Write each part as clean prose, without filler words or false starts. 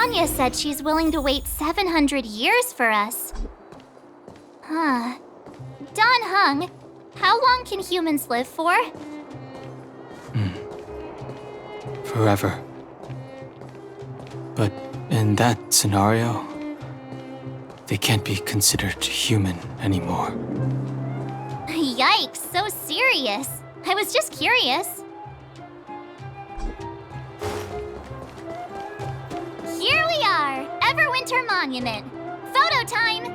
Anya said she's willing to wait 700 years for us. Huh. Don Hung, how long can humans live for? Forever. But in that scenario, they can't be considered human anymore. Yikes, so serious. I was just curious. Here we are, Everwinter Monument. Photo time!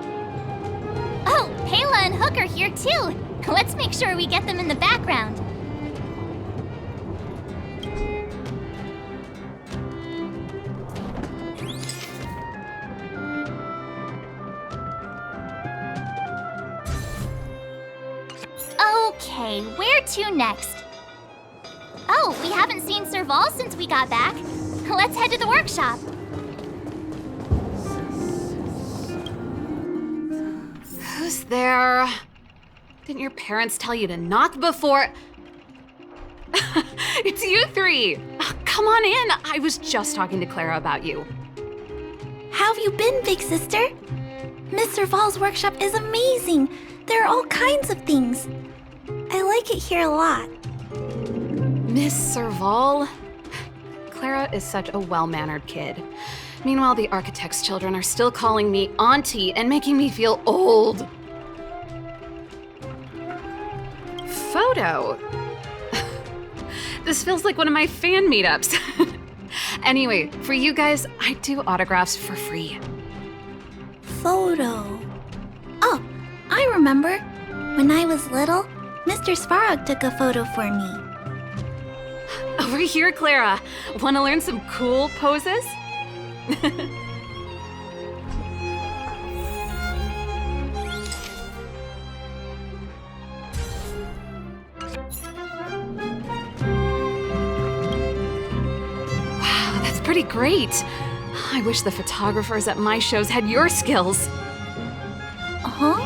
Oh, Pela and Hook are here too. Let's make sure we get them in the background. Okay, where to next? Oh, we haven't seen Serval since we got back. Let's head to the workshop. Who's there? Didn't your parents tell you to knock before? It's you three! Come on in! I was just talking to Clara about you. How have you been, big sister? Miss Serval's workshop is amazing. There are all kinds of things. I like it here a lot. Miss Serval? Clara is such a well-mannered kid. Meanwhile, the architect's children are still calling me auntie and making me feel old. Photo? This feels like one of my fan meetups. Anyway, for you guys, I do autographs for free. Photo. Oh, I remember. When I was little, Mr. Svarog took a photo for me. Over here, Clara. Want to learn some cool poses? Wow, that's pretty great. I wish the photographers at my shows had your skills. Huh?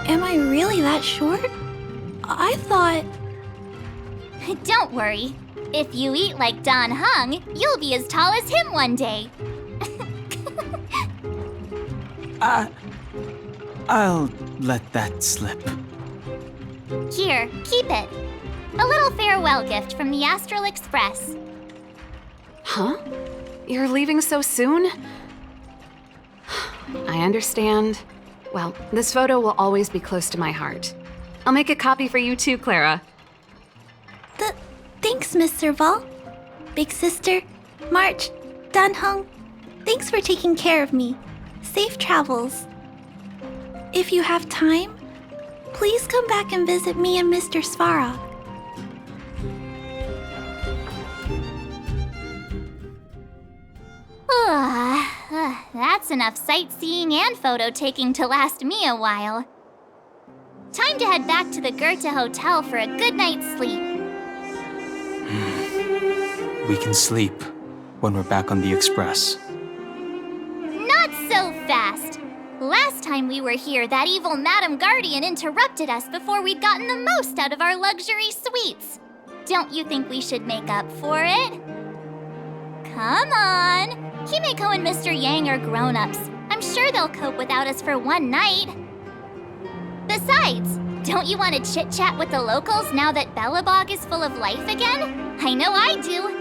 Am I really that short? I thought... Don't worry. If you eat like Don Hung, you'll be as tall as him one day. I'll let that slip. Here, keep it. A little farewell gift from the Astral Express. Huh? You're leaving so soon? I understand. Well, this photo will always be close to my heart. I'll make a copy for you too, Clara. Thanks, Miss Serval. Big sister, March, Dan Hung, thanks for taking care of me. Safe travels. If you have time, please come back and visit me and Mr. Svarog. That's enough sightseeing and photo taking to last me a while. Time to head back to the Goethe Hotel for a good night's sleep. We can sleep when we're back on the Express. Not so fast. Last time we were here, that evil Madam Guardian interrupted us before we'd gotten the most out of our luxury suites. Don't you think we should make up for it? Come on. Himeko and Mr. Yang are grown-ups. I'm sure they'll cope without us for one night. Besides, don't you want to chit-chat with the locals now that Bellabog is full of life again? I know I do.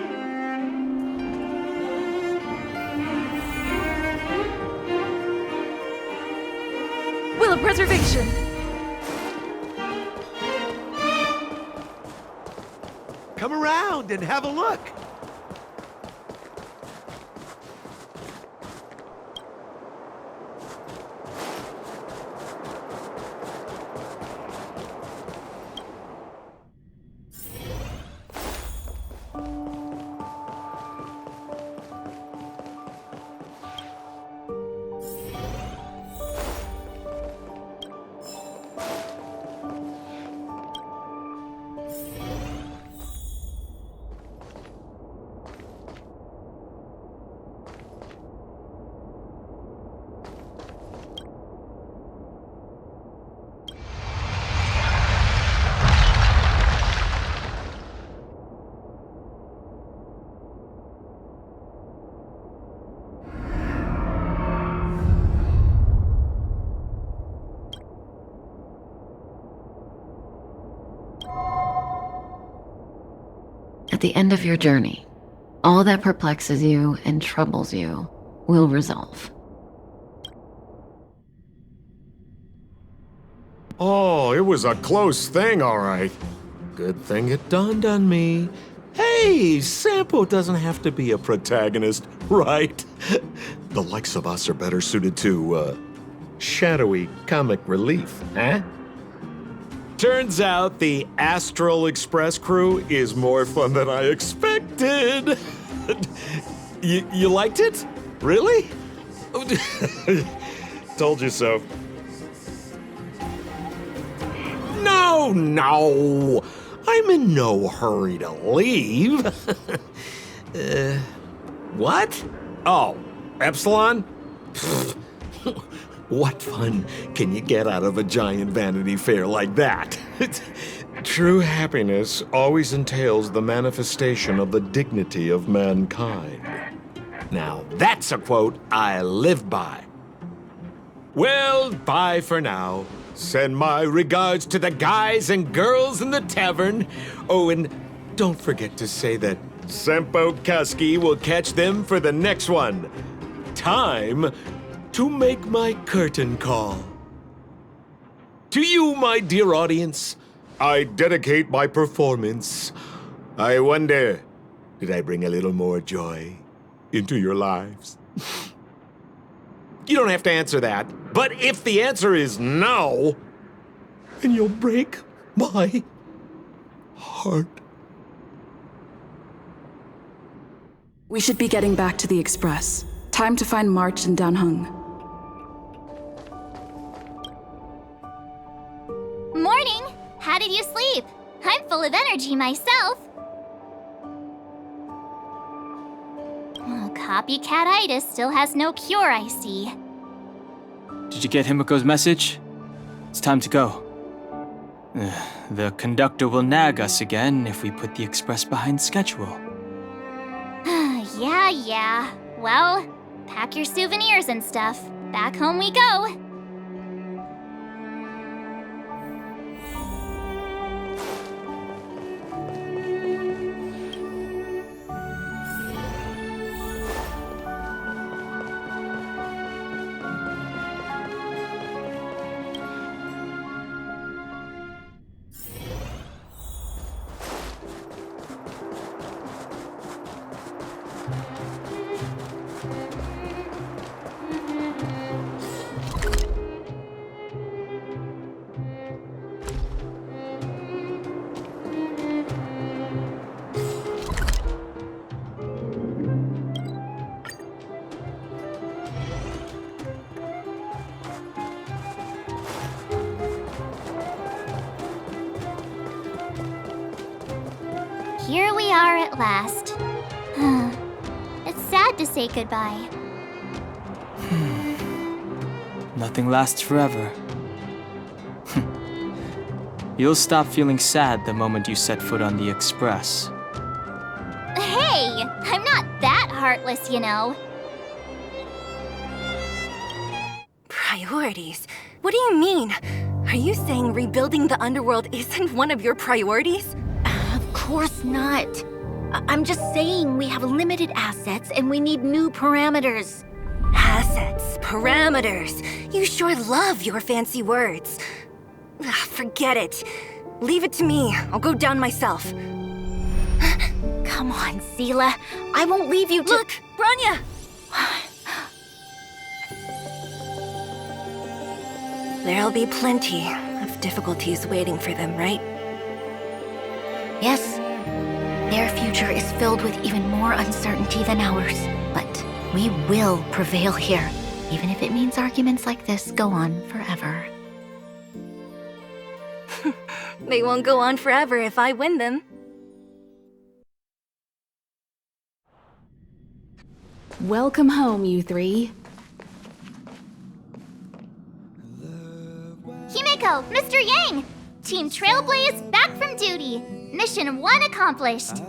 Will of Preservation! Come around and have a look. At the end of your journey, all that perplexes you and troubles you will resolve. Oh, it was a close thing, all right. Good thing it dawned on me. Hey, Sampo doesn't have to be a protagonist, right? The likes of us are better suited to, shadowy comic relief, huh? Turns out the Astral Express crew is more fun than I expected. You liked it? Really? Told you so. No! I'm in no hurry to leave. What? Oh, Epsilon? What fun can you get out of a giant Vanity Fair like that? True happiness always entails the manifestation of the dignity of mankind. Now, that's a quote I live by. Well, bye for now. Send my regards to the guys and girls in the tavern. Oh, and don't forget to say that Sempo Kuski will catch them for the next one. Time to make my curtain call. To you, my dear audience, I dedicate my performance. I wonder, did I bring a little more joy into your lives? You don't have to answer that. But if the answer is no, then you'll break my heart. We should be getting back to the Express. Time to find March and Danheng. Morning! How did you sleep? I'm full of energy myself. Oh, copycat-itis still has no cure, I see. Did you get Himiko's message? It's time to go. The conductor will nag us again if we put the express behind schedule. Yeah. Well, pack your souvenirs and stuff. Back home we go. Here we are at last. It's sad to say goodbye. Nothing lasts forever. You'll stop feeling sad the moment you set foot on the express. Hey, I'm not that heartless, you know. Priorities? What do you mean? Are you saying rebuilding the underworld isn't one of your priorities? Of course not. I'm just saying we have limited assets and we need new parameters. Assets, parameters. You sure love your fancy words. Forget it. Leave it to me. I'll go down myself. Come on, Seela. I won't leave you to— Look, Branya! There'll be plenty of difficulties waiting for them, right? Yes. Their future is filled with even more uncertainty than ours. But we will prevail here, even if it means arguments like this go on forever. They won't go on forever if I win them. Welcome home, you three. Himiko, Mr. Yang! Team Trailblaze back from duty. Mission 1 accomplished.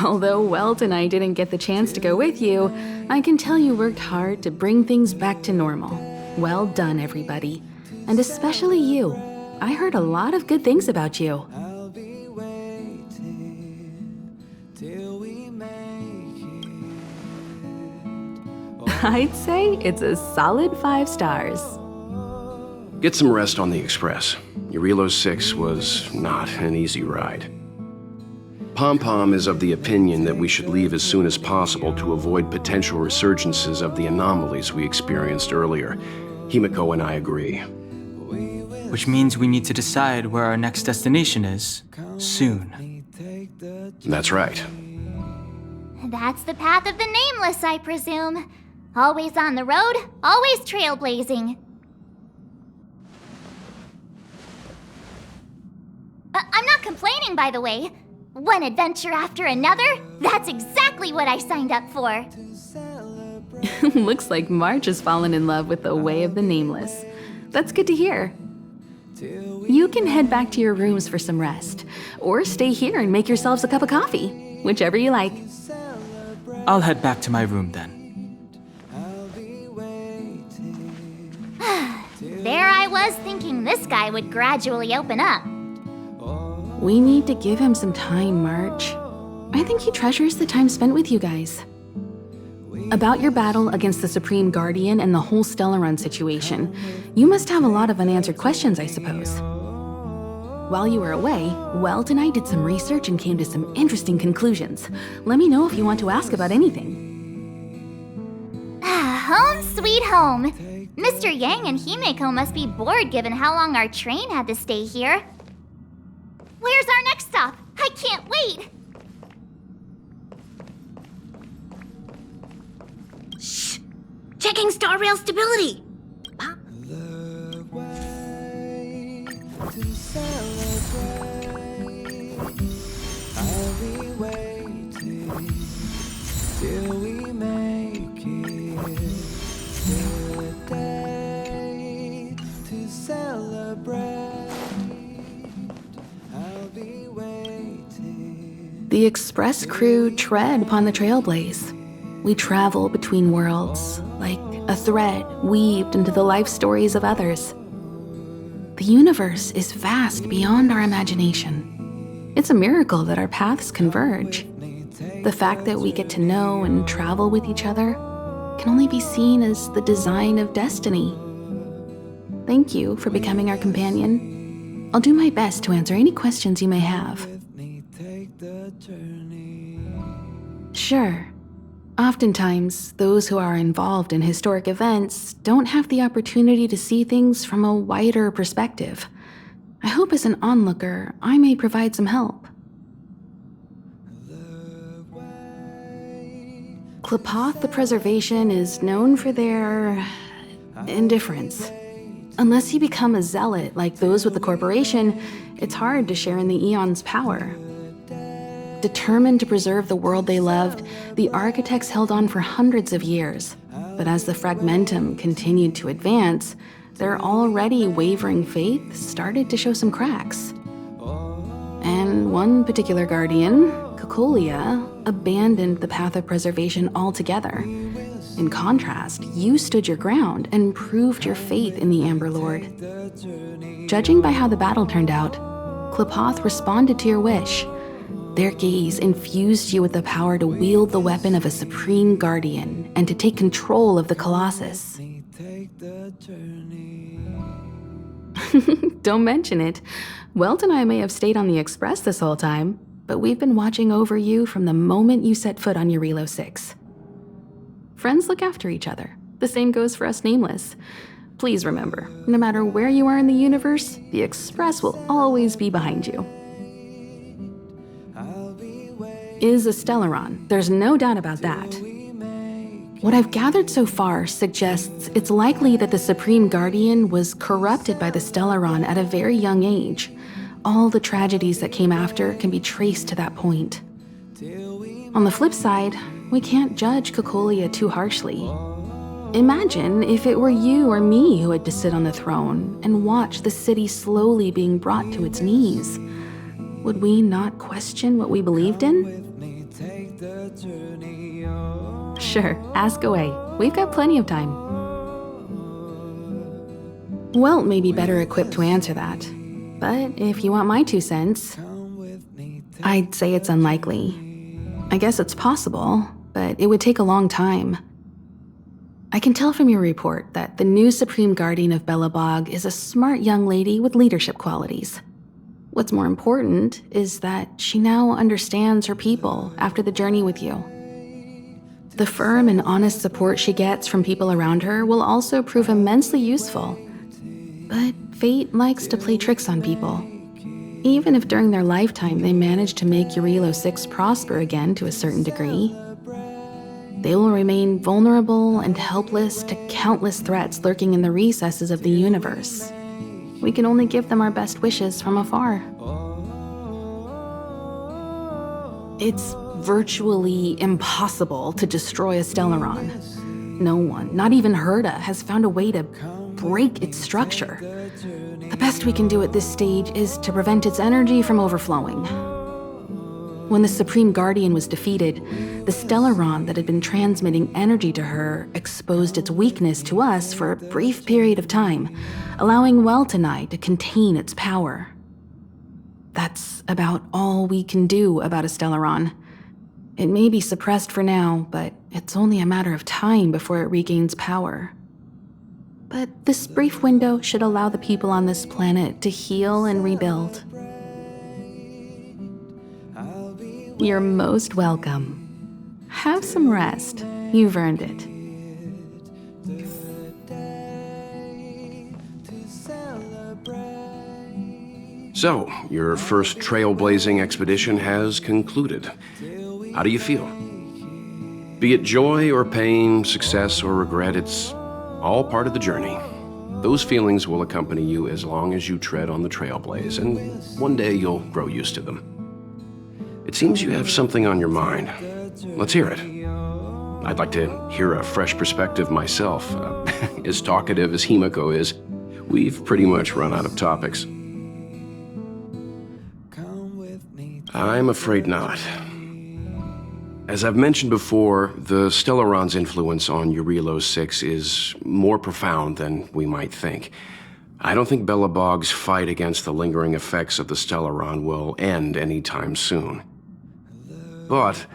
Although Welt and I didn't get the chance to go with you, I can tell you worked hard to bring things back to normal. Well done, everybody. And especially you. I heard a lot of good things about you. I'd say it's a solid 5 stars. Get some rest on the Express. Eurilo 6 was not an easy ride. Pom-Pom is of the opinion that we should leave as soon as possible to avoid potential resurgences of the anomalies we experienced earlier. Himiko and I agree. Which means we need to decide where our next destination is, soon. That's right. That's the path of the Nameless, I presume. Always on the road, always trailblazing. I'm not complaining, by the way. One adventure after another, that's exactly what I signed up for. Looks like March has fallen in love with the way of the Nameless. That's good to hear. You can head back to your rooms for some rest, or stay here and make yourselves a cup of coffee, whichever you like. I'll head back to my room then. There I was thinking this guy would gradually open up. We need to give him some time, March. I think he treasures the time spent with you guys. About your battle against the Supreme Guardian and the whole Stellaron situation, you must have a lot of unanswered questions, I suppose. While you were away, Welt and I did some research and came to some interesting conclusions. Let me know if you want to ask about anything. Home sweet home. Mr. Yang and Himeko must be bored given how long our train had to stay here. Where's our next stop? I can't wait! Shh! Checking star rail stability! Huh? The Express crew tread upon the trailblaze. We travel between worlds, like a thread weaved into the life stories of others. The universe is vast beyond our imagination. It's a miracle that our paths converge. The fact that we get to know and travel with each other can only be seen as the design of destiny. Thank you for becoming our companion. I'll do my best to answer any questions you may have. Sure. Oftentimes, those who are involved in historic events don't have the opportunity to see things from a wider perspective. I hope as an onlooker, I may provide some help. Klapoth the Preservation is known for their indifference. Unless you become a zealot like those with the corporation, it's hard to share in the Aeon's power. Determined to preserve the world they loved, the architects held on for hundreds of years. But as the Fragmentum continued to advance, their already wavering faith started to show some cracks. And one particular guardian, Cocolia, abandoned the path of preservation altogether. In contrast, you stood your ground and proved your faith in the Amber Lord. Judging by how the battle turned out, Klapoth responded to your wish. Their gaze infused you with the power to wield the weapon of a supreme guardian and to take control of the Colossus. Don't mention it. Welt and I may have stayed on the Express this whole time, but we've been watching over you from the moment you set foot on Eurilo 6. Friends look after each other. The same goes for us Nameless. Please remember, no matter where you are in the universe, the Express will always be behind you. Is a Stellaron. There's no doubt about that. What I've gathered so far suggests it's likely that the Supreme Guardian was corrupted by the Stellaron at a very young age. All the tragedies that came after can be traced to that point. On the flip side, we can't judge Cocolia too harshly. Imagine if it were you or me who had to sit on the throne and watch the city slowly being brought to its knees. Would we not question what we believed in? Sure, ask away. We've got plenty of time. Welt may be better equipped to answer that. But if you want my 2 cents, I'd say it's unlikely. I guess it's possible, but it would take a long time. I can tell from your report that the new Supreme Guardian of Belobog is a smart young lady with leadership qualities. What's more important is that she now understands her people after the journey with you. The firm and honest support she gets from people around her will also prove immensely useful. But fate likes to play tricks on people. Even if during their lifetime they manage to make Eurilo 6 prosper again to a certain degree, they will remain vulnerable and helpless to countless threats lurking in the recesses of the universe. We can only give them our best wishes from afar. It's virtually impossible to destroy a Stellaron. No one, not even Herda, has found a way to break its structure. The best we can do at this stage is to prevent its energy from overflowing. When the Supreme Guardian was defeated, the Stellaron that had been transmitting energy to her exposed its weakness to us for a brief period of time, allowing Weltanai to contain its power. That's about all we can do about a Stellaron. It may be suppressed for now, but it's only a matter of time before it regains power. But this brief window should allow the people on this planet to heal and rebuild. You're most welcome. Have some rest. You've earned it. So, your first trailblazing expedition has concluded. How do you feel? Be it joy or pain, success or regret, it's all part of the journey. Those feelings will accompany you as long as you tread on the trailblaze, and one day you'll grow used to them. It seems you have something on your mind. Let's hear it. I'd like to hear a fresh perspective myself. As talkative as Himiko is, we've pretty much run out of topics. I'm afraid not. As I've mentioned before, the Stellaron's influence on Eurilo 6 is more profound than we might think. I don't think Belobog's fight against the lingering effects of the Stellaron will end anytime soon. But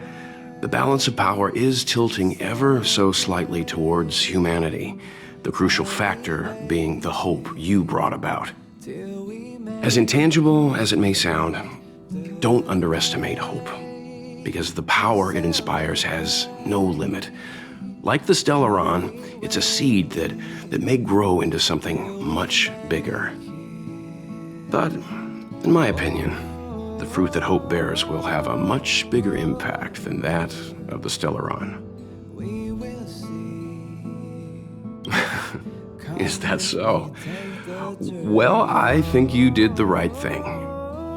the balance of power is tilting ever so slightly towards humanity, the crucial factor being the hope you brought about. As intangible as it may sound, don't underestimate hope, because the power it inspires has no limit. Like the Stellaron, it's a seed that may grow into something much bigger. But, in my opinion, the fruit that hope bears will have a much bigger impact than that of the Stellaron. Is that so? Well, I think you did the right thing.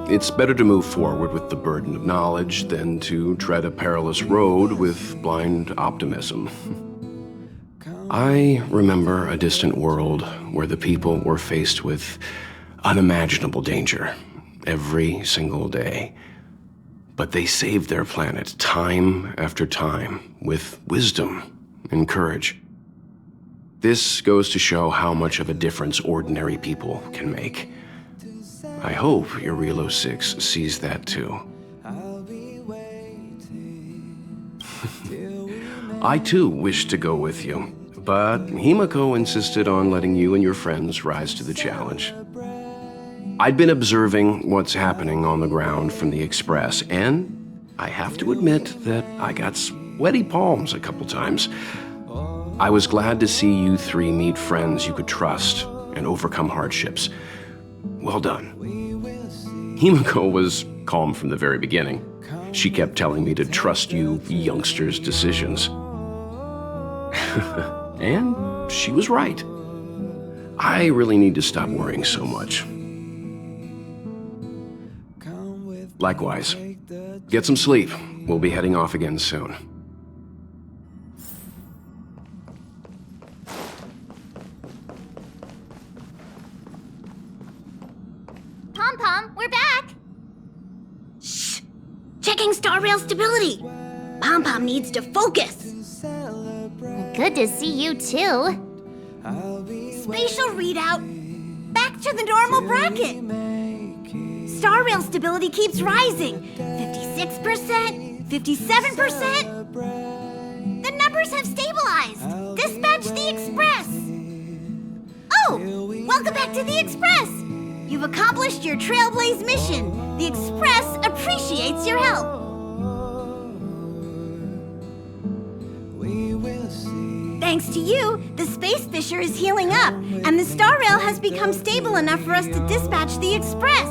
It's better to move forward with the burden of knowledge than to tread a perilous road with blind optimism. I remember a distant world where the people were faced with unimaginable danger every single day. But they saved their planet time after time with wisdom and courage. This goes to show how much of a difference ordinary people can make. I hope Eurilo 6 sees that too. I too wish to go with you, but Himiko insisted on letting you and your friends rise to the challenge. I'd been observing what's happening on the ground from the Express, and I have to admit that I got sweaty palms a couple times. I was glad to see you three meet friends you could trust and overcome hardships. Well done. Himiko was calm from the very beginning. She kept telling me to trust you youngsters' decisions. And she was right. I really need to stop worrying so much. Likewise. Get some sleep. We'll be heading off again soon. Pom-Pom, we're back! Shh! Checking star rail stability! Pom-Pom needs to focus! Good to see you too. Spatial readout! Back to the normal bracket! Star rail stability keeps rising. 56%, 57%. The numbers have stabilized. Dispatch Welcome back to the Express! You've accomplished your Trailblaze mission. The Express appreciates your help. Thanks to you, the Space Fisher is healing up, and the Star Rail has become stable enough for us to dispatch the Express.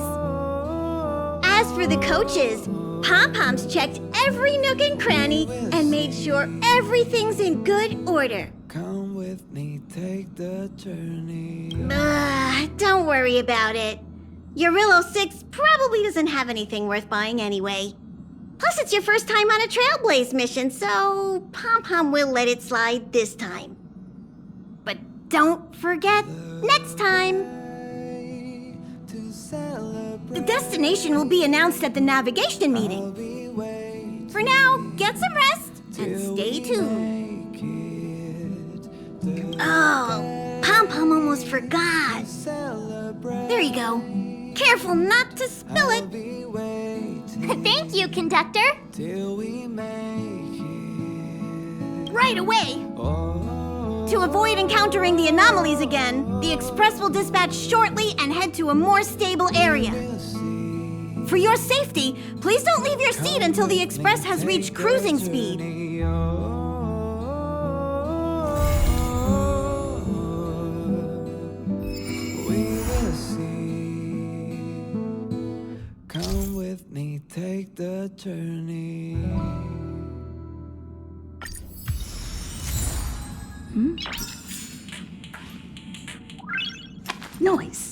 As for the coaches, Pom-Pom's checked every nook and cranny and made sure everything's in good order. Come with me, take the journey. Don't worry about it. Eurillo 6 probably doesn't have anything worth buying anyway. Plus, it's your first time on a Trailblaze mission, so Pom-Pom will let it slide this time. But don't forget, next time. The destination will be announced at the navigation meeting. For now, get some rest and stay tuned. Oh, Pom-Pom almost forgot. There you go. Careful not to spill it. Thank you, conductor. Right away. To avoid encountering the anomalies again, the Express will dispatch shortly and head to a more stable area. For your safety, please don't leave your seat until the Express has reached cruising speed. Come with me, take the journey. Noise.